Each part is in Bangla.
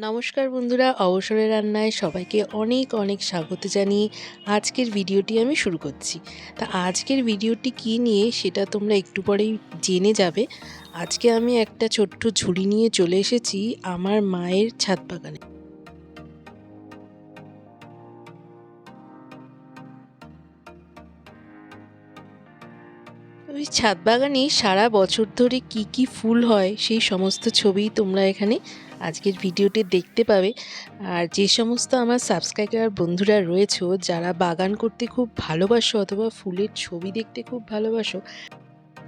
নমস্কার বন্ধুরা, অবসরের রান্নায় সবাইকে অনেক অনেক স্বাগত জানিয়ে আজকের ভিডিওটি আমি শুরু করছি। তা আজকের ভিডিওটি কী নিয়ে সেটা তোমরা একটু পরেই জেনে যাবে। আজকে আমি একটা ছোট্ট ঝুড়ি নিয়ে চলে এসেছি আমার মায়ের ছাদ বাগানে। ওই ছাদ বাগানে সারা বছর ধরে কি কি ফুল হয় সেই সমস্ত ছবি তোমরা এখানে আজকের ভিডিওতে দেখতে পাবে। আর যে সমস্ত আমার সাবস্ক্রাইবার বন্ধুরা রয়েছে যারা বাগান করতে খুব ভালোবাসো অথবা ফুলের ছবি দেখতে খুব ভালোবাসো,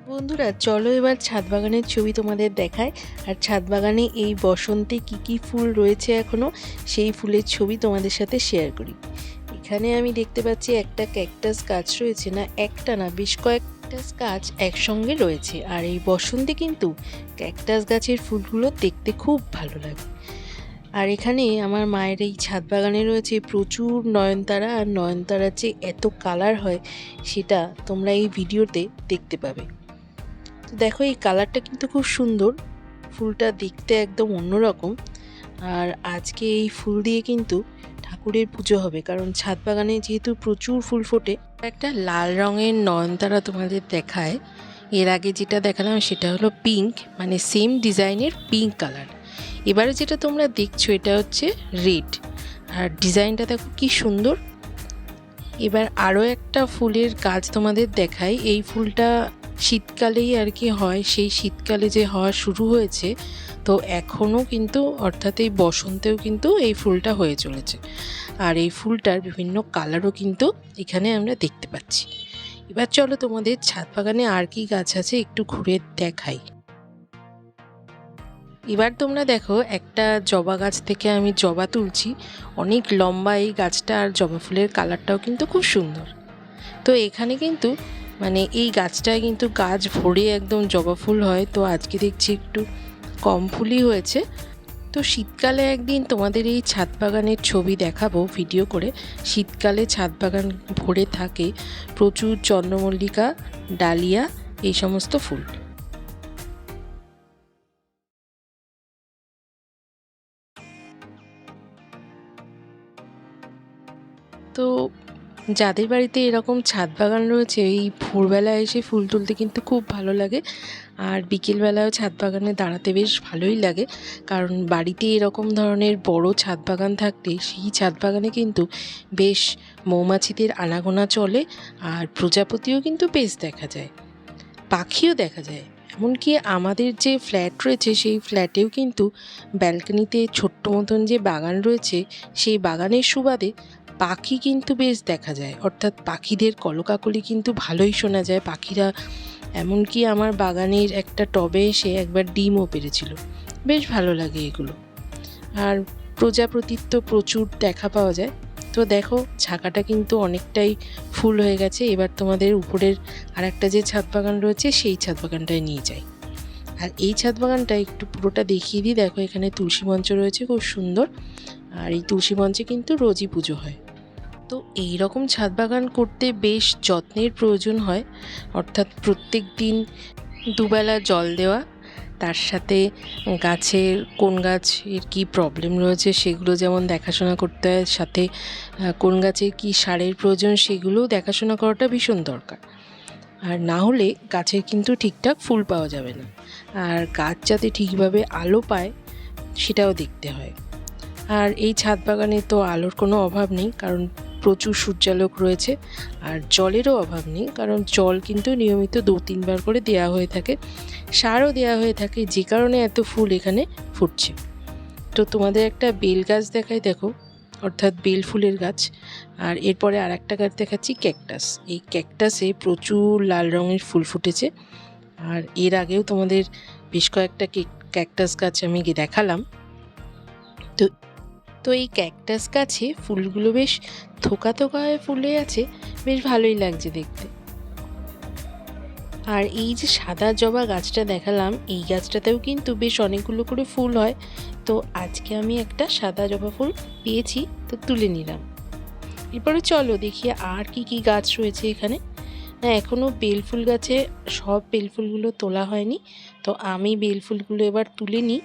বন্ধুরা চলো এবার ছাদ বাগানের ছবি তোমাদের দেখায়। আর ছাদ বাগানে এই বসন্তে কি কি ফুল রয়েছে এখনো সেই ফুলের ছবি তোমাদের সাথে শেয়ার করি। এখানে আমি দেখতে পাচ্ছি একটা ক্যাকটাস গাছ রয়েছে, না একটা না বেশ কয়েকটা গাছ একসঙ্গে রয়েছে। আর এই বসন্তে কিন্তু ক্যাকটাস গাছের ফুলগুলো দেখতে খুব ভালো লাগে। আর এখানে আমার মায়ের এই ছাদ বাগানে রয়েছে প্রচুর নয়নতারা, আর নয়নতারার যে এত কালার হয় সেটা তোমরা এই ভিডিওতে দেখতে পাবে। তো দেখো এই কালারটা কিন্তু খুব সুন্দর, ফুলটা দেখতে একদম অন্যরকম। আর আজকে এই ফুল দিয়ে কিন্তু ঠাকুরের পুজো হবে, কারণ ছাদ বাগানে যেহেতু প্রচুর ফুল ফোটে। একটা লাল রঙের নয়নতারা তোমাদের দেখায়, এর আগে যেটা দেখালাম সেটা হলো পিঙ্ক, মানে সেম ডিজাইনের পিঙ্ক কালার। এবারে যেটা তোমরা দেখছো এটা হচ্ছে রেড, আর ডিজাইনটা দেখো কি সুন্দর। এবার আরও একটা ফুলের গাছ তোমাদের দেখাই। এই ফুলটা শীতকালেই আর কি হয়, সেই শীতকালে যে হওয়া শুরু হয়েছে, তো এখনও কিন্তু অর্থাৎ এই বসন্তেও কিন্তু এই ফুলটা হয়ে চলেছে। আর এই ফুলটার বিভিন্ন কালারও কিন্তু এখানে আমরা দেখতে পাচ্ছি। এবার চলো তোমাদের ছাদ বাগানে আর কি গাছ আছে একটু ঘুরে দেখাই। এবার তোমরা দেখো একটা জবা গাছ থেকে আমি জবা তুলছি, অনেক লম্বা এই গাছটা, আর জবা ফুলের কালারটাও কিন্তু খুব সুন্দর। তো এখানে কিন্তু মানে এই গাছটায় কিন্তু গাছ ভরে একদম জবা ফুল হয়, তো আজকে দেখছি একটু কম ফুলই হয়েছে। তো শীতকালে একদিন তোমাদের এই ছাদ বাগানের ছবি দেখাবো ভিডিও করে। শীতকালে ছাদ বাগান ভরে থাকে প্রচুর চন্দ্রমল্লিকা, ডালিয়া, এই সমস্ত ফুল। তো যাদের বাড়িতে এরকম ছাদ বাগান রয়েছে, এই ভোরবেলায় এসে ফুল তুলতে কিন্তু খুব ভালো লাগে। আর বিকেলবেলাও ছাদ বাগানে দাঁড়াতে বেশ ভালোই লাগে, কারণ বাড়িতে এরকম ধরনের বড় ছাদ বাগান থাকলে সেই ছাদ বাগানে কিন্তু বেশ মৌমাছিদের আনাগোনা চলে, আর প্রজাপতিও কিন্তু বেশ দেখা যায়, পাখিও দেখা যায়। এমনকি আমাদের যে ফ্ল্যাট রয়েছে সেই ফ্ল্যাটেও কিন্তু ব্যালকনিতে ছোট্ট মতন যে বাগান রয়েছে সেই বাগানের সুবাদে পাখি কিন্তু বেশ দেখা যায়, অর্থাৎ পাখিদের কলকাকলি কিন্তু ভালোই শোনা যায়। পাখিরা এমনকি আমার বাগানের একটা টবে এসে একবার ডিমও পেড়েছিল, বেশ ভালো লাগে এগুলো। আর প্রজাপতির তো প্রচুর দেখা পাওয়া যায়। তো দেখো ঝাঁকাটা কিন্তু অনেকটাই ফুল হয়ে গেছে। এবার তোমাদের উপরের আর একটা যে ছাদ বাগান রয়েছে সেই ছাদ বাগানটায় নিয়ে যাই। আর এই ছাদ বাগানটা একটু পুরোটা দেখিয়ে দিই। দেখো এখানে তুলসী মঞ্চ রয়েছে খুব সুন্দর, আর এই তুলসী মঞ্চে কিন্তু রোজই পুজো হয়। তো এই রকম ছাদ বাগান করতে বেশ যত্নের প্রয়োজন হয়, অর্থাৎ প্রত্যেক দিন দুবেলা জল দেওয়া, তার সাথে গাছের কোন গাছের কী প্রবলেম রয়েছে সেগুলো যেমন দেখাশোনা করতে হয়, সাথে কোন গাছের কী সারের প্রয়োজন সেগুলোও দেখাশোনা করাটা ভীষণ দরকার। আর না হলে গাছের কিন্তু ঠিকঠাক ফুল পাওয়া যাবে না। আর গাছ যাতে ঠিকভাবে আলো পায় সেটাও দেখতে হয়। আর এই ছাদ বাগানে তো আলোর কোনো অভাব নেই, কারণ প্রচুর সূর্যালোক রয়েছে। আর জলেরও অভাব নেই, কারণ জল কিন্তু নিয়মিত 2-3 বার করে দেওয়া হয়ে থাকে, সারও দেওয়া হয়ে থাকে, যে কারণে এত ফুল এখানে ফুটছে। তো তোমাদের একটা বেল গাছ দেখাই, দেখো, অর্থাৎ বেল ফুলের গাছ। আর এরপরে আর একটা গাছ দেখাচ্ছি ক্যাকটাস। এই ক্যাকটাসে প্রচুর লাল রঙের ফুল ফুটেছে। আর এর আগেও তোমাদের বেশ কয়েকটা ক্যাকটাস গাছ আমি দেখালাম। তো তো এই ক্যাকটাস গাছে ফুলগুলো বেশ থোকা থোকা হয়ে ফুলে আছে, বেশ ভালোই লাগছে দেখতে। আর এই যে সাদা জবা গাছটা দেখালাম, এই গাছটাতেও কিন্তু বেশ অনেকগুলো করে ফুল হয়। তো আজকে আমি একটা সাদা জবা ফুল পেয়েছি, তো তুলে নিলাম। এরপরে চলো দেখি আর কি কি গাছ রয়েছে এখানে। না, এখনও বেলফুল গাছে সব বেলফুলগুলো তোলা হয়নি, তো আমি বেলফুলগুলো এবার তুলে নিই।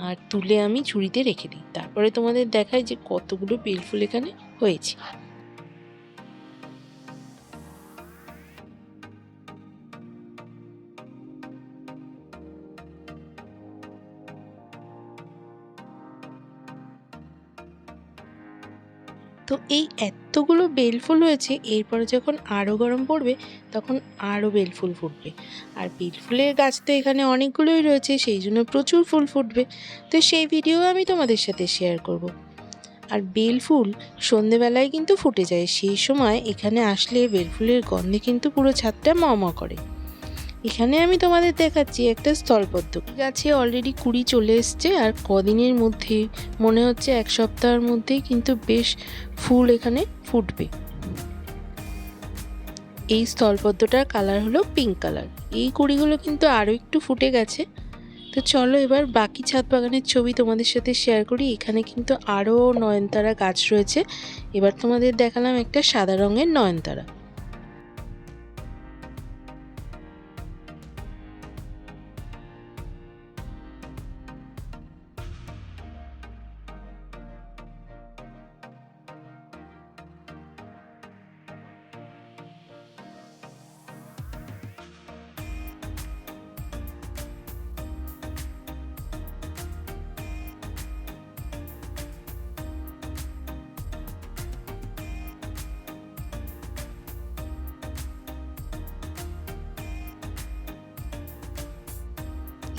আর তুলে আমি ঝুড়িতে রেখে দিই। তারপরে তোমাদের দেখাই যে কতগুলো বেলফুল এখানে হয়েছে। তো এই এতগুলো বেলফুল হয়েছে, এরপরে যখন আরও গরম পড়বে তখন আরও বেলফুল ফুটবে। আর বেলফুলের গাছ তো এখানে অনেকগুলোই রয়েছে, সেই জন্য প্রচুর ফুল ফুটবে। তো সেই ভিডিও আমি তোমাদের সাথে শেয়ার করব। আর বেলফুল সন্ধেবেলায় কিন্তু ফুটে যায়, সেই সময় এখানে আসলে বেলফুলের গন্ধে কিন্তু পুরো ছাদটা ম করে। এখানে আমি তোমাদের দেখাচ্ছি একটা স্থলপদ্ম গাছে অলরেডি কুড়ি চলে এসছে, আর কদিনের মধ্যে মনে হচ্ছে 1 সপ্তাহের মধ্যেই কিন্তু বেশ ফুল এখানে ফুটবে। এই স্থলপদ্মটার কালার হলো পিঙ্ক কালার। এই কুড়িগুলো কিন্তু আরও একটু ফুটে গেছে। তো চলো এবার বাকি ছাদ বাগানের ছবি তোমাদের সাথে শেয়ার করি। এখানে কিন্তু আরও নয়নতারা গাছ রয়েছে। এবার তোমাদের দেখালাম একটা সাদা রঙের নয়নতারা।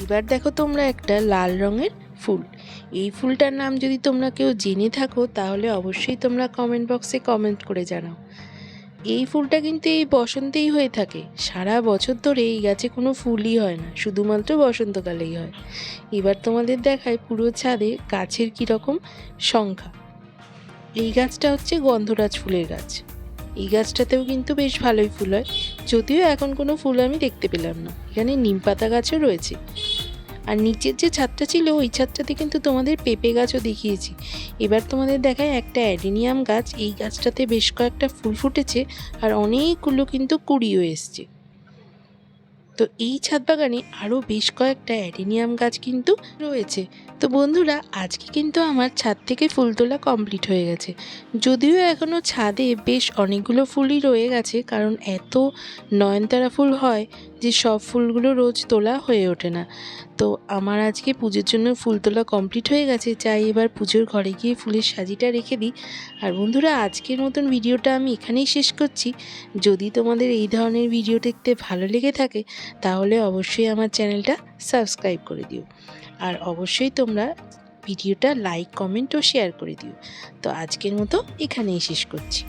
এবার দেখো তোমরা একটা লাল রঙের ফুল। এই ফুলটার নাম যদি তোমরা কেউ জেনে থাকো তাহলে অবশ্যই তোমরা কমেন্ট বক্সে কমেন্ট করে জানাও। এই ফুলটা কিন্তু এই বসন্তেই হয়ে থাকে, সারা বছর ধরে এই গাছে কোনো ফুলই হয় না, শুধুমাত্র বসন্তকালেই হয়। এবার তোমাদের দেখায় পুরো ছাদে গাছের কীরকম সংখ্যা। এই গাছটা হচ্ছে গন্ধরাজ ফুলের গাছ। এই গাছটাতেও কিন্তু বেশ ভালোই ফুল হয়, যদিও এখন কোনো ফুল আমি দেখতে পেলাম না। এখানে নিম পাতা গাছও রয়েছে। আর নিচের যে ছাদটা ছিল ওই ছাদটাতে কিন্তু তোমাদের পেঁপে গাছও দেখিয়েছি। এবার তোমাদের দেখায় একটা অ্যাডেনিয়াম গাছ। এই গাছটাতে বেশ কয়েকটা ফুল ফুটেছে আর অনেকগুলো কিন্তু কুড়িও এসছে। তো এই ছাদ বাগানে আরও বেশ কয়েকটা অ্যাডেনিয়াম গাছ কিন্তু রয়েছে। তো বন্ধুরা, আজকে কিন্তু আমার ছাদ থেকে ফুল তোলা কমপ্লিট হয়ে গেছে। যদিও এখনও ছাদে বেশ অনেকগুলো ফুলই রয়ে গেছে, কারণ এত নয়নতারা ফুল হয় যে সব ফুলগুলো রোজ তোলা হয়ে ওঠে না। তো আমার আজকে পুজোর জন্য ফুল তোলা কমপ্লিট হয়ে গেছে, চাই এবার পুজোর ঘরে গিয়ে ফুলের সাজিটা রেখে দিই। আর বন্ধুরা, আজকের মতন ভিডিওটা আমি এখানেই শেষ করছি। যদি তোমাদের এই ধরনের ভিডিও দেখতে ভালো লেগে থাকে তাহলে অবশ্যই আমার চ্যানেলটা সাবস্ক্রাইব করে দিও। আর অবশ্যই তোমরা ভিডিওটা লাইক, কমেন্ট ও শেয়ার করে দিও। তো আজকের মতো এখানেই শেষ করছি।